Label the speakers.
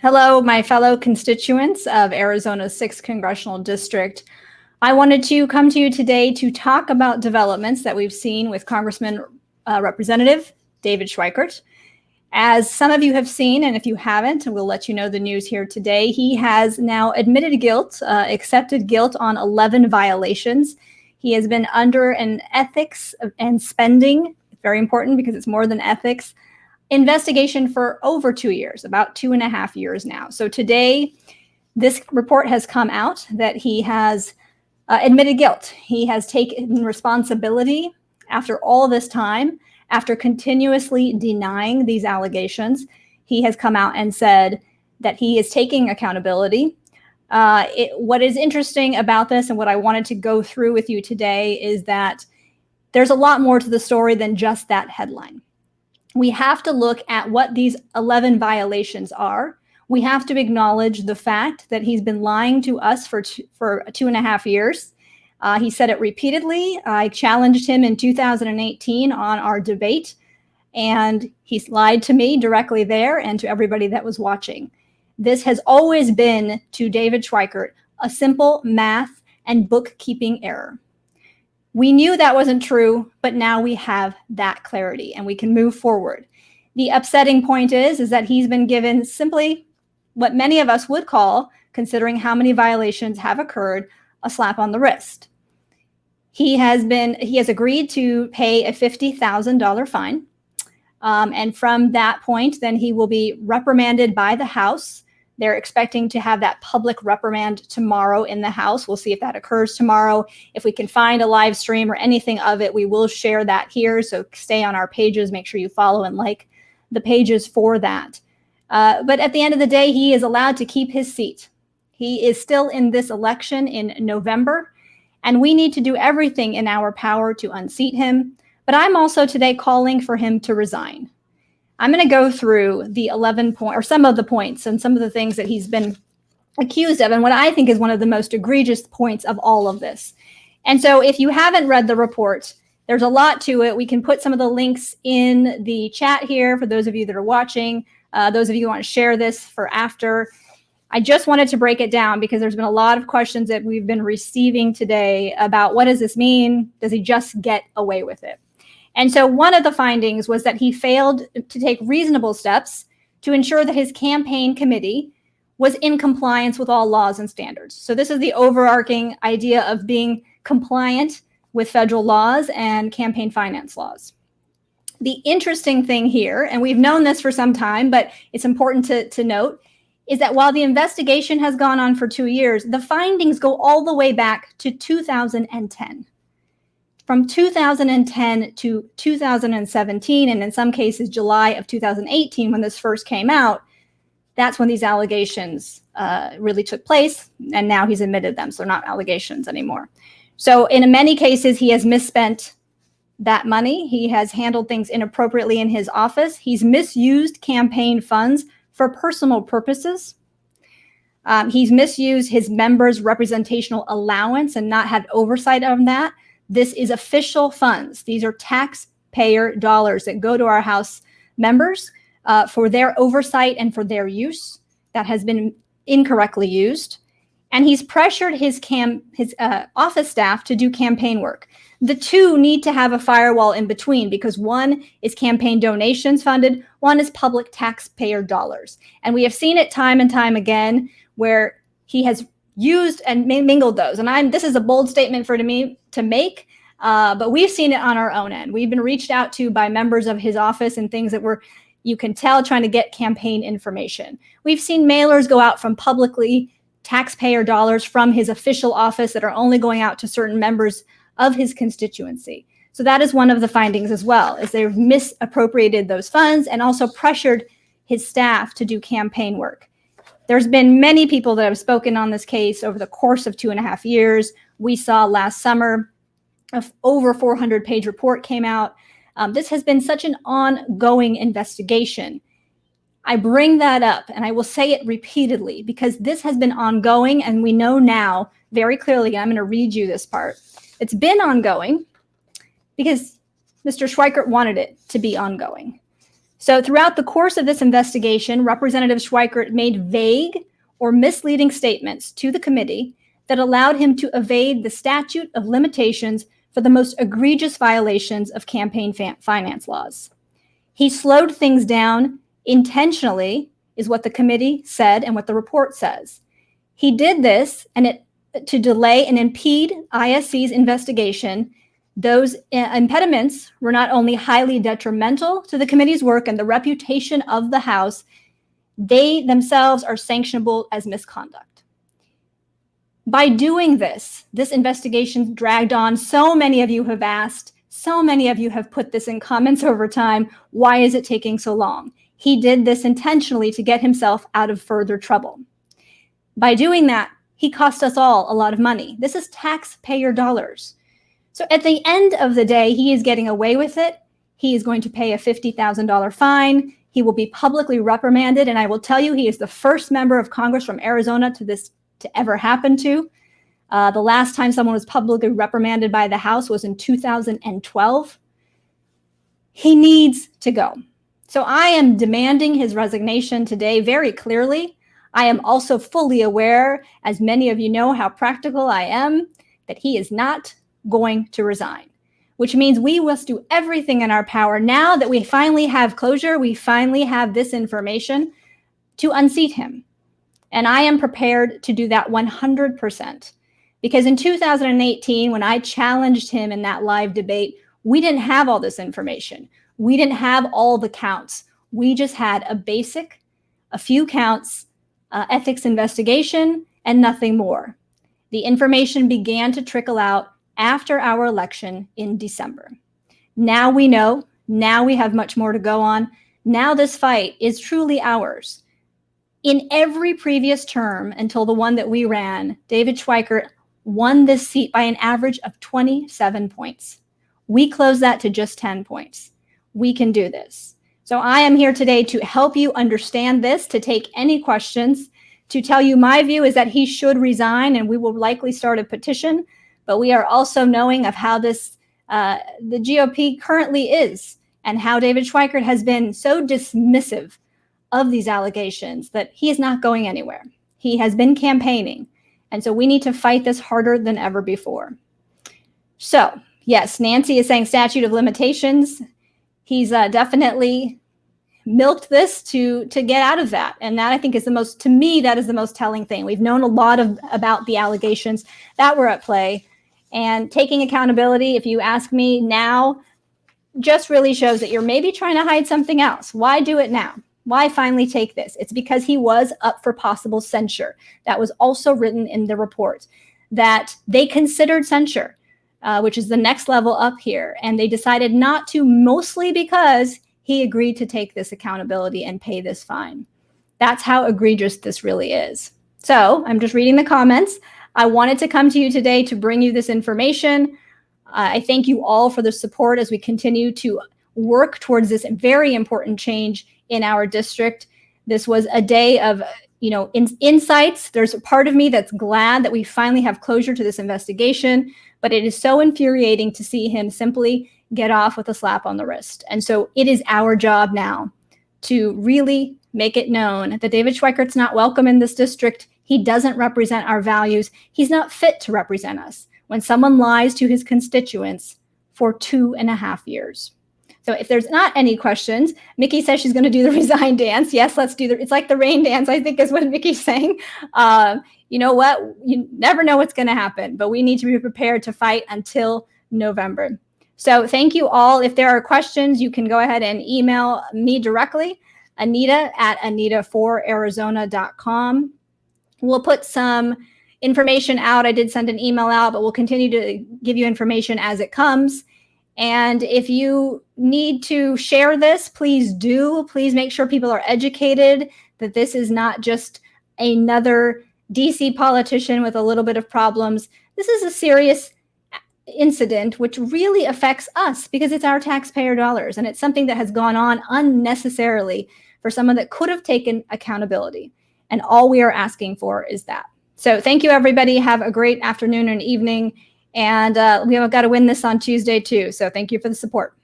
Speaker 1: Hello, my fellow constituents of Arizona's 6th Congressional District. I wanted to come to you today to talk about developments that we've seen with Congressman Representative David Schweikert. As some of you have seen, and if you haven't, we'll let you know the news here today, he has now admitted guilt, accepted guilt on 11 violations. He has been under an ethics and spending, very important because it's more than ethics, investigation for over 2 years, about 2.5 years now. So today, this report has come out that he has admitted guilt. He has taken responsibility after all this time, after continuously denying these allegations. He has come out and said that he is taking accountability. What is interesting about this and what I wanted to go through with you today is that there's a lot more to the story than just that headline. We have to look at what these 11 violations are. We have to acknowledge the fact that he's been lying to us for 2.5 years. He said it repeatedly. I challenged him in 2018 on our debate, and he's lied to me directly there and to everybody that was watching. This has always been, to David Schweikert, a simple math and bookkeeping error. We knew that wasn't true, but now we have that clarity and we can move forward. The upsetting point is that he's been given simply what many of us would call, considering how many violations have occurred, a slap on the wrist. He has agreed to pay a $50,000 fine. And from that point, then he will be reprimanded by the House. They're expecting to have that public reprimand tomorrow in the House. We'll see if that occurs tomorrow. If we can find a live stream or anything of it, we will share that here. So stay on our pages. Make sure you follow and like the pages for that. But at the end of the day, he is allowed to keep his seat. He is still in this election in November, and we need to do everything in our power to unseat him. But I'm also today calling for him to resign. I'm going to go through the 11 points, or some of the points and some of the things that he's been accused of, and what I think is one of the most egregious points of all of this. And so if you haven't read the report, there's a lot to it. We can put some of the links in the chat here for those of you that are watching, those of you who want to share this for after. I just wanted to break it down because there's been a lot of questions that we've been receiving today about what does this mean? Does he just get away with it? And so one of the findings was that he failed to take reasonable steps to ensure that his campaign committee was in compliance with all laws and standards. So this is the overarching idea of being compliant with federal laws and campaign finance laws. The interesting thing here, and we've known this for some time, but it's important to note, is that while the investigation has gone on for 2 years, the findings go all the way back to 2010. From 2010 to 2017, and in some cases, July of 2018, when this first came out, that's when these allegations really took place, and now he's admitted them, so they're not allegations anymore. So in many cases, he has misspent that money. He has handled things inappropriately in his office. He's misused campaign funds for personal purposes. He's misused his members' representational allowance and not had oversight of that. This is official funds. These are taxpayer dollars that go to our House members for their oversight and for their use. That has been incorrectly used. And he's pressured his office staff to do campaign work. The two need to have a firewall in between because one is campaign donations funded, one is public taxpayer dollars. And we have seen it time and time again where he has used and mingled those. And this is a bold statement for me to make, but we've seen it on our own end. We've been reached out to by members of his office and things that were, you can tell, trying to get campaign information. We've seen mailers go out from publicly taxpayer dollars from his official office that are only going out to certain members of his constituency. So that is one of the findings as well, is they've misappropriated those funds and also pressured his staff to do campaign work. There's been many people that have spoken on this case over the course of 2.5 years. We saw last summer over 400-page report came out. This has been such an ongoing investigation. I bring that up and I will say it repeatedly because this has been ongoing and we know now very clearly, I'm going to read you this part. It's been ongoing because Mr. Schweikert wanted it to be ongoing. So throughout the course of this investigation, Representative Schweikert made vague or misleading statements to the committee that allowed him to evade the statute of limitations for the most egregious violations of campaign finance laws. He slowed things down intentionally, is what the committee said and what the report says. He did this to delay and impede ISC's investigation. Those impediments were not only highly detrimental to the committee's work and the reputation of the House, they themselves are sanctionable as misconduct. By doing this investigation dragged on. So many of you have asked, so many of you have put this in comments over time, why is it taking so long? He did this intentionally to get himself out of further trouble. By doing that, he cost us all a lot of money. This is taxpayer dollars. So at the end of the day, he is getting away with it. He is going to pay a $50,000 fine. He will be publicly reprimanded. And I will tell you, he is the first member of Congress from Arizona to ever happen to. The last time someone was publicly reprimanded by the House was in 2012. He needs to go. So I am demanding his resignation today very clearly. I am also fully aware, as many of you know how practical I am, that he is not going to resign, which means we must do everything in our power now that we finally have closure, we finally have this information, to unseat him. And I am prepared to do that 100%. Because in 2018, when I challenged him in that live debate, we didn't have all this information. We didn't have all the counts. We just had a few counts, ethics investigation, and nothing more. The information began to trickle out after our election in December. Now we know, now we have much more to go on. Now this fight is truly ours. In every previous term until the one that we ran, David Schweikert won this seat by an average of 27 points. We closed that to just 10 points. We can do this. So I am here today to help you understand this, to take any questions, to tell you my view is that he should resign, and we will likely start a petition. But we are also knowing of how the GOP currently is, and how David Schweikert has been so dismissive of these allegations that he is not going anywhere. He has been campaigning. And so we need to fight this harder than ever before. So yes, Nancy is saying statute of limitations. He's definitely milked this to get out of that. And that, I think, is to me, that is the most telling thing. We've known a lot about the allegations that were at play. And taking accountability, if you ask me now, just really shows that you're maybe trying to hide something else. Why do it now? Why finally take this? It's because he was up for possible censure. That was also written in the report, that they considered censure, which is the next level up here. And they decided not to, mostly because he agreed to take this accountability and pay this fine. That's how egregious this really is. So I'm just reading the comments. I wanted to come to you today to bring you this information. I thank you all for the support as we continue to work towards this very important change in our district. This was a day of, insights. There's a part of me that's glad that we finally have closure to this investigation, but it is so infuriating to see him simply get off with a slap on the wrist. And so it is our job now to really make it known that David Schweikert's not welcome in this district. He doesn't represent our values. He's not fit to represent us when someone lies to his constituents for 2.5 years. So if there's not any questions, Mickey says she's going to do the resign dance. Yes, let's do it's like the rain dance, I think is what Mickey's saying. You know what? You never know what's going to happen, but we need to be prepared to fight until November. So thank you all. If there are questions, you can go ahead and email me directly, Anita@Anita4Arizona.com. We'll put some information out. I did send an email out, but we'll continue to give you information as it comes. And if you need to share this, please do. Please make sure people are educated that this is not just another DC politician with a little bit of problems. This is a serious incident which really affects us because it's our taxpayer dollars, and it's something that has gone on unnecessarily for someone that could have taken accountability. And all we are asking for is that. So thank you, everybody. Have a great afternoon and evening. And we have got to win this on Tuesday, too. So thank you for the support.